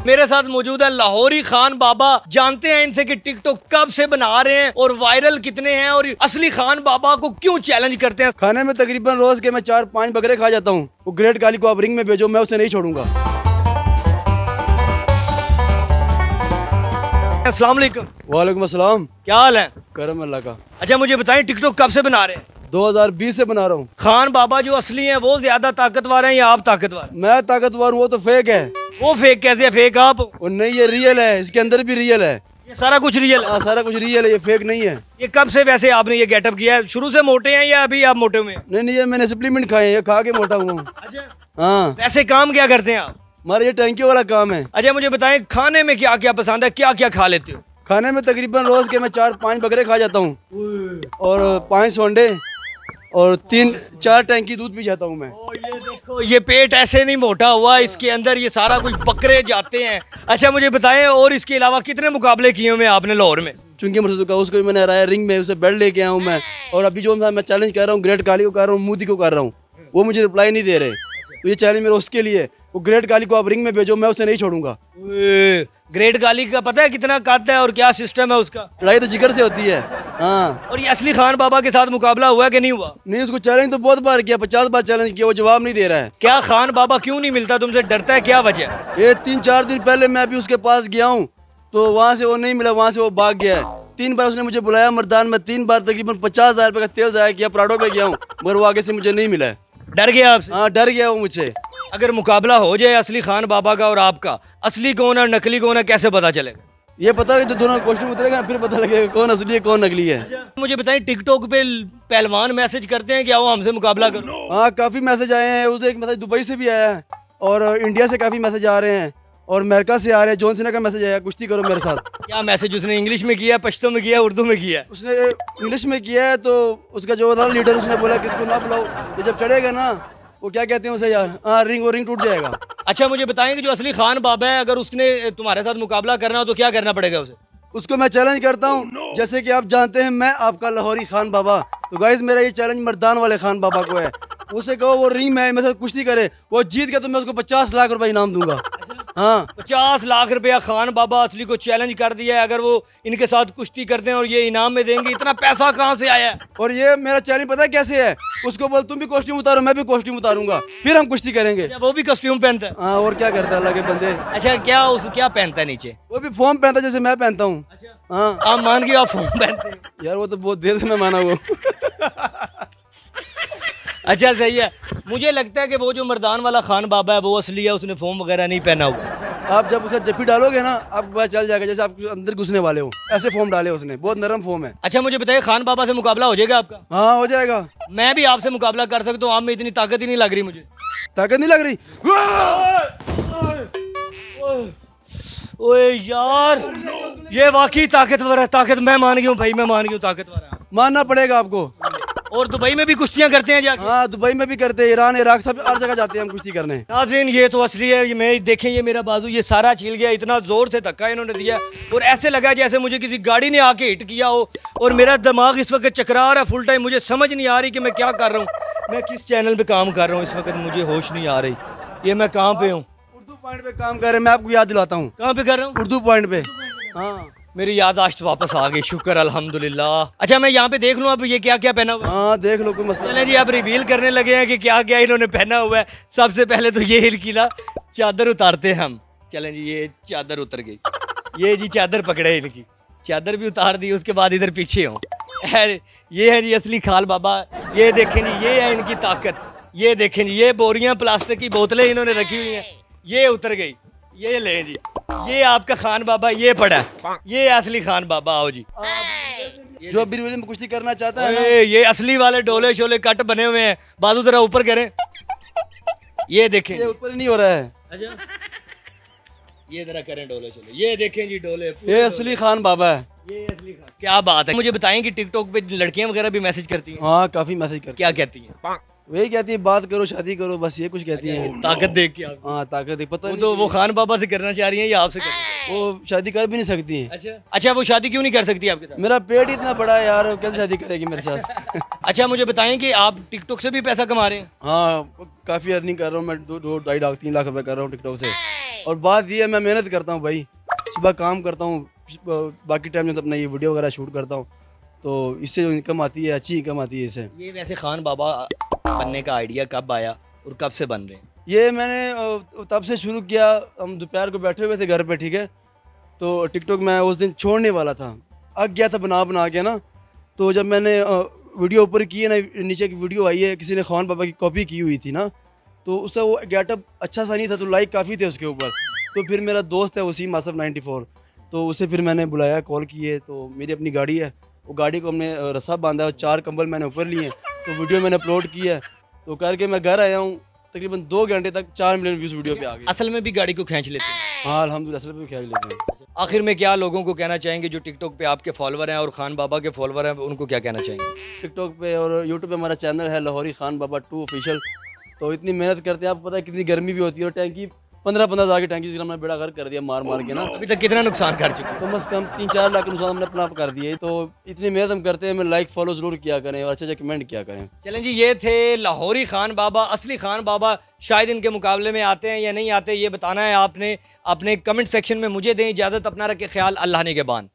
मेरे साथ मौजूद है लाहौरी खान बाबा। जानते हैं इनसे कि टिकटॉक कब से बना रहे हैं और वायरल कितने हैं और असली खान बाबा को क्यों चैलेंज करते हैं। खाने में तकरीबन रोज के मैं 4-5 बकरे खा जाता हूँ। वो ग्रेट काली को आप रिंग में भेजो, मैं उसे नहीं छोड़ूंगा। अस्सलाम वालेकुम। वालेकुम अस्सलाम। क्या हाल है? करम अल्लाह का। अच्छा मुझे बताएं टिकटॉक कब से बना रहे हैं? 2020 से बना रहा हूँ। खान बाबा जो असली हैं वो ज्यादा ताकतवर हैं या आप ताकतवर? मैं ताकतवर हूँ, वो तो फेक है। वो फेक कैसे है? फेक आप? वो नहीं, ये रियल है, इसके अंदर भी रियल है। ये सारा कुछ रियल है? हाँ, सारा कुछ रियल है, ये फेक नहीं है। ये कब से वैसे आपने ये गेटअप किया है? शुरू से मोटे हैं या अभी आप मोटे हुए हैं? नहीं, ये मैंने सप्लीमेंट खाए हैं, ये खा के मोटा हुआ हूँ। अच्छा, हाँ, वैसे काम क्या करते हैं आप? हमारा ये टैंकियों वाला काम है। अच्छा मुझे बताएं खाने में क्या क्या पसंद है, क्या क्या खा लेते हो? खाने में तकरीबन रोज के मैं 4-5 बकरे खा जाता हूँ और 5 सोंडे और 3-4 टैंकी दूध पी जाता हूँ मैं। ये देखो, ये पेट ऐसे नहीं मोटा हुआ, इसके अंदर ये सारा कुछ बकरे जाते हैं। अच्छा मुझे बताएं और इसके अलावा कितने मुकाबले किए हुए आपने लाहौर में? चुंकी मरसद का उसको भी मैंने हराया रिंग में, उसे बेल्ट लेके आया हूँ मैं। और अभी जो मैं चैलेंज कर रहा हूँ, ग्रेट काली को कर रहा हूँ, मोदी को कर रहा हूँ, वो मुझे रिप्लाई नहीं दे रहे। तो ये चैलेंज मेरा उसके लिए। वो ग्रेट काली को आप रिंग में भेजो, मैं उसे नहीं छोड़ूंगा। ग्रेट गाली का पता है कितना कद है और क्या सिस्टम है उसका? लड़ाई तो जिगर से होती है। हाँ, और ये असली खान बाबा के साथ मुकाबला हुआ कि नहीं हुआ? नहीं, उसको चैलेंज तो बहुत बार किया, 50 बार चैलेंज किया, वो जवाब नहीं दे रहा है। क्या खान बाबा क्यों नहीं मिलता तुमसे? डरता है? क्या वजह? ये 3-4 दिन पहले मैं अभी उसके पास गया हूँ, तो वहाँ से वो नहीं मिला, वहाँ से वो भाग गया है। 3 बार उसने मुझे बुलाया मर्दान में, 3 बार तकरीबन 50,000 रुपये का तेल ज़ाया किया, प्राडो पे गया हूँ, मगर वो आगे से मुझे नहीं मिला है। डर गया आपसे? हाँ, डर गया वो मुझसे। अगर मुकाबला हो जाए असली खान बाबा का और आपका, असली कौन है नकली कौन है कैसे पता चलेगा? ये पता है, तो दोनों कॉस्ट्यूम उतरेगा फिर पता लगेगा कौन असली है कौन नकली है। मुझे बताएं टिकटॉक पे पहलवान मैसेज करते हैं कि आओ हमसे मुकाबला करो? हाँ, काफ़ी मैसेज आए हैं। उस एक मैसेज दुबई से भी आया है और इंडिया से काफ़ी मैसेज आ रहे हैं और अमेरिका से आ रहे हैं। जॉन सीना का मैसेज आया, कुश्ती करो मेरे साथ। क्या मैसेज उसने इंग्लिश में किया, पश्तो में किया, उर्दू में किया? उसने इंग्लिश में किया है, तो उसका जो था लीडर, उसने बोला कि इसको ना बुलाओ, ये जब चढ़ेगा ना, वो क्या कहते हैं उसे यार, हाँ, रिंग टूट जाएगा। अच्छा मुझे बताएं कि जो असली खान बाबा है, अगर उसने तुम्हारे साथ मुकाबला करना हो तो क्या करना पड़ेगा उसे? उसको मैं चैलेंज करता हूँ, जैसे कि आप जानते हैं मैं आपका लाहौरी खान बाबा। तो गाइस मेरा ये चैलेंज मर्दान वाले खान बाबा को है। उसे कहो वो रिंग में मेरे साथ कुश्ती करे, वो जीत गया तो मैं उसको 50 लाख रुपए इनाम दूंगा। हाँ, 50 लाख रुपया खान बाबा असली को चैलेंज कर दिया है। अगर वो इनके साथ कुश्ती करते हैं और ये इनाम में देंगे, इतना पैसा कहाँ से आया है? और ये मेरा चैलेंज पता है कैसे है? उसको बोल तुम भी कॉस्ट्यूम उतारो, मैं भी कॉस्ट्यूम उतारूंगा, फिर हम कुश्ती करेंगे। अच्छा, वो भी कस्ट्यूम पहनता है? हाँ, और क्या करता है अल्लाह के बंदे। अच्छा क्या पहनता है नीचे? वो भी फॉर्म पहनता है जैसे मैं पहनता हूँ। हाँ, आप मान के आप फॉर्म पहनते हैं? यार वो तो बहुत देर से मैं माना वो। अच्छा सही है। मुझे लगता है कि वो जो मर्दान वाला खान बाबा है वो असली है, उसने फॉर्म वगैरह नहीं पहना हुआ। आप जब उसे जप्पी डालोगे ना, आपको पता चल जाएगा जैसे आप अंदर घुसने वाले हो, ऐसे फॉर्म डाले उसने, बहुत नरम फॉर्म है। अच्छा मुझे बताइए खान बाबा से मुकाबला हो जाएगा आपका? हाँ, हो जाएगा। मैं भी आपसे मुकाबला कर सकता हूँ? आप में इतनी ताकत ही नहीं लग रही मुझे। ताकत नहीं लग रही? ओए यार, ये वाकई ताकतवर है। ताकत मैं मान गया हूँ भाई, मैं मान गया हूँ ताकतवर है। मानना पड़ेगा आपको। और दुबई में भी कुश्तियां करते हैं जाके? हाँ, दुबई में भी करते हैं, ईरान, इराक, सब हर जगह जाते हैं हम कुश्ती करने। नाज़रीन ये तो असली है। ये मैं देखें, ये मेरा बाजू ये सारा छिल गया, इतना जोर से धक्का इन्होंने दिया और ऐसे लगा जैसे मुझे किसी गाड़ी ने आके हिट किया हो। और मेरा दिमाग इस वक्त चकरा रहा है फुल टाइम। मुझे समझ नहीं आ रही कि मैं क्या कर रहा हूँ, मैं किस चैनल पे काम कर रहा हूँ इस वक्त, मुझे होश नहीं आ रही। ये मैं कहाँ पे हूँ? उर्दू पॉइंट पे काम कर रहे हैं, मैं आपको याद दिलाता हूँ। कहाँ पे कर रहा हूँ? उर्दू पॉइंट पे। हाँ, मेरी याददाश्त वापस आ गई, शुक्र अल्हम्दुलिल्लाह। अच्छा मैं यहाँ पे देख लूँ अब ये क्या क्या पहना हुआ है? हाँ, देख लो, कोई मसला चलें जी, आप रिवील करने लगे हैं कि क्या क्या इन्होंने पहना हुआ है। सबसे पहले तो ये हिलकीला चादर उतारते हैं हम। चलें जी, ये चादर उतर गई। ये जी चादर पकड़े, इनकी चादर भी उतार दी। उसके बाद इधर पीछे हूँ। ये है जी असली खान बाबा। ये देखें जी, ये है इनकी ताकत। ये देखें जी, ये बोरियां प्लास्टिक की बोतलें इन्होंने रखी हुई हैं, ये उतर गई। ये ले जी, ये आपका खान बाबा, ये पड़ा है, ये असली खान बाबा। आओ जी, जो अभी में कुश्ती करना चाहता है ना, ये असली वाले डोले शोले कट बने हुए हैं। बाजू जरा ऊपर करें, ये देखें। ये ऊपर नहीं हो रहा है। अच्छा, ये जरा करें डोले शोले, ये देखें जी डोले। ये असली खान बाबा है। ये असली खान। क्या बात है। मुझे बताएं कि टिकटॉक पे लड़कियां वगैरह भी मैसेज करती हैं? हाँ, काफी मैसेज करते क्या कहती हैं? वही कहती है बात करो, शादी करो, बस ये कुछ कहती है। ताकत देख के आप? हाँ, ताकत है, पता वो नहीं। तो वो खान बाबा से करना चाह रही हैं या आपसे करना? वो शादी कर भी नहीं सकती है। अच्छा वो शादी क्यों नहीं कर सकती आपके साथ? मेरा पेट इतना बड़ा है यार, कैसे शादी करेगी मेरे साथ। अच्छा मुझे बताएं कि आप टिकटॉक से भी पैसा कमा रहे हैं? हाँ, काफी अर्निंग कर रहा हूँ मैं, 2-2, 2.5 लाख 3 लाख रुपए कर रहा हूँ टिकटॉक से। और बात ये है, मैं मेहनत करता हूँ भाई, सुबह काम करता हूँ, बाकी टाइम में तो अपना ये वीडियो वगैरह शूट करता हूँ, तो इससे जो इनकम आती है अच्छी इनकम आती है इससे। ये वैसे खान बाबा बनने का आइडिया कब आया और कब से बन रहे हैं? ये मैंने तब से शुरू किया, हम दोपहर को बैठे हुए थे घर पे, ठीक है, तो टिकटॉक मैं उस दिन छोड़ने वाला था, अग गया था बना बना के ना, तो जब मैंने वीडियो ऊपर की है ना, नीचे की वीडियो आई है, किसी ने खान बाबा की कॉपी की हुई थी ना, तो उससे वो गेटअप अच्छा सा नहीं था, तो लाइक काफ़ी थे उसके ऊपर। तो फिर मेरा दोस्त है वसीम आसफ 94, तो उसे फिर मैंने बुलाया, कॉल किए, तो मेरी अपनी गाड़ी है, वो गाड़ी को हमने रस्सा बांधा है और 4 कंबल मैंने ऊपर लिए हैं, तो वीडियो मैंने अपलोड की है, तो करके मैं घर आया हूँ, तकरीबन 2 घंटे तक 4 मिलियन व्यूज़ वीडियो पे आ गए। असल में भी गाड़ी को खींच लेते हैं। हाँ अल्हम्दुलिल्लाह, असल में ख्याल लेते हैं। आखिर में क्या लोगों को कहना चाहेंगे जो टिकटॉक पे आपके फॉलोवर हैं और खान बाबा के फॉलोवर हैं, उनको क्या कहना चाहेंगे? टिकटॉक पे और यूट्यूब पे हमारा चैनल है लाहौरी खान बाबा 2 ऑफिशियल, तो इतनी मेहनत करते हैं, आपको पता है कितनी गर्मी भी होती है, और टैंकी 15-15 हज़ार की टैंकी से हमने बेड़ा गर्क कर दिया मार मार के ना, अभी तक कितना नुकसान कर चुके हैं? कम से कम 3-4 लाख के नुकसान हमने अपना आप कर दिए। तो इतनी मेहनत हम करते हैं, हमें लाइक फॉलो ज़रूर किया करें और अच्छे अच्छे कमेंट किया करें। चलें जी, ये थे लाहौरी खान बाबा। असली खान बाबा शायद इनके मुकाबले में आते हैं या नहीं आते, ये बताना है आपने। अपने कमेंट सेक्शन में मुझे दें इजाज़त, अपना रखें ख्याल, अल्लाह निगहबान।